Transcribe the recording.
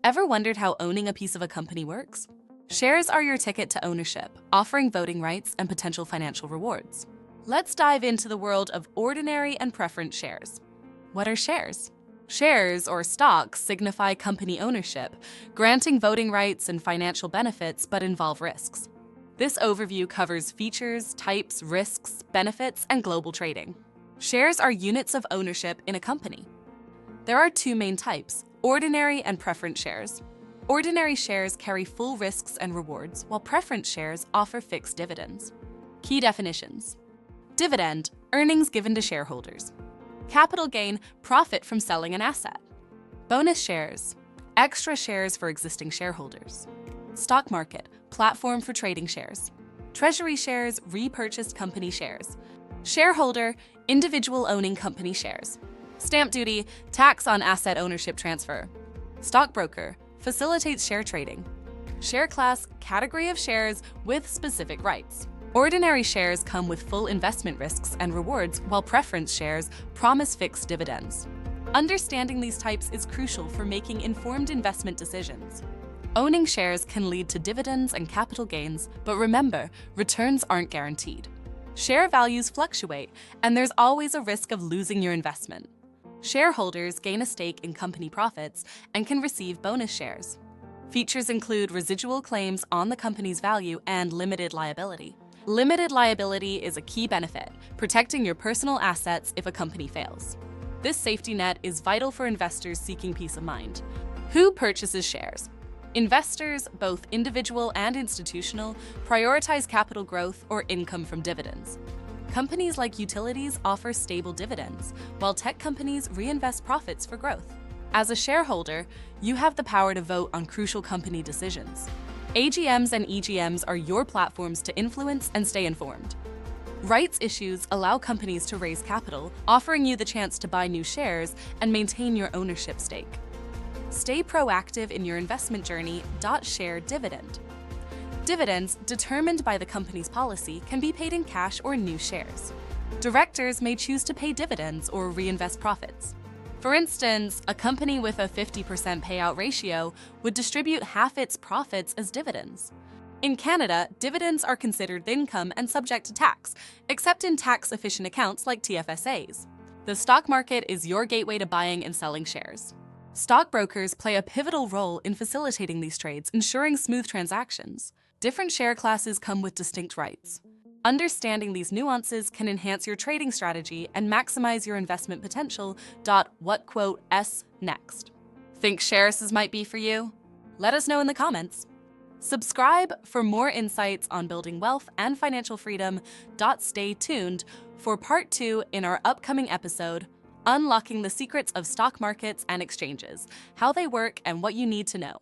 Ever wondered how owning a piece of a company works? Shares are your ticket to ownership, offering voting rights and potential financial rewards. Let's dive into the world of ordinary and preference shares. What are shares? Shares, or stocks, signify company ownership, granting voting rights and financial benefits but involve risks. This overview covers features, types, risks, benefits, and global trading. Shares are units of ownership in a company. There are two main types: ordinary and preference shares. Ordinary shares carry full risks and rewards, while preference shares offer fixed dividends. Key definitions: dividend, earnings given to shareholders. Capital gain, profit from selling an asset. Bonus shares, extra shares for existing shareholders. Stock market, platform for trading shares. Treasury shares, repurchased company shares. Shareholder, individual owning company shares. Stamp duty, tax on asset ownership transfer. Stockbroker, facilitates share trading. Share class, category of shares with specific rights. Ordinary shares come with full investment risks and rewards, while preference shares promise fixed dividends. Understanding these types is crucial for making informed investment decisions. Owning shares can lead to dividends and capital gains, but remember, returns aren't guaranteed. Share values fluctuate, and there's always a risk of losing your investment. Shareholders gain a stake in company profits and can receive bonus shares. Features include residual claims on the company's value and limited liability. Limited liability is a key benefit, protecting your personal assets if a company fails. This safety net is vital for investors seeking peace of mind. Who purchases shares? Investors, both individual and institutional, prioritize capital growth or income from dividends. Companies like utilities offer stable dividends, while tech companies reinvest profits for growth. As a shareholder, you have the power to vote on crucial company decisions. AGMs and EGMs are your platforms to influence and stay informed. Rights issues allow companies to raise capital, offering you the chance to buy new shares and maintain your ownership stake. Stay proactive in your investment journey. Share dividend. Dividends, determined by the company's policy, can be paid in cash or new shares. Directors may choose to pay dividends or reinvest profits. For instance, a company with a 50% payout ratio would distribute half its profits as dividends. In Canada, dividends are considered income and subject to tax, except in tax-efficient accounts like TFSAs. The stock market is your gateway to buying and selling shares. Stockbrokers play a pivotal role in facilitating these trades, ensuring smooth transactions. Different share classes come with distinct rights. Understanding these nuances can enhance your trading strategy and maximize your investment potential. What quote S next? Think shares might be for you? Let us know in the comments. Subscribe for more insights on building wealth and financial freedom. Stay tuned for part 2 in our upcoming episode, Unlocking the Secrets of Stock Markets and Exchanges, how they work and what you need to know.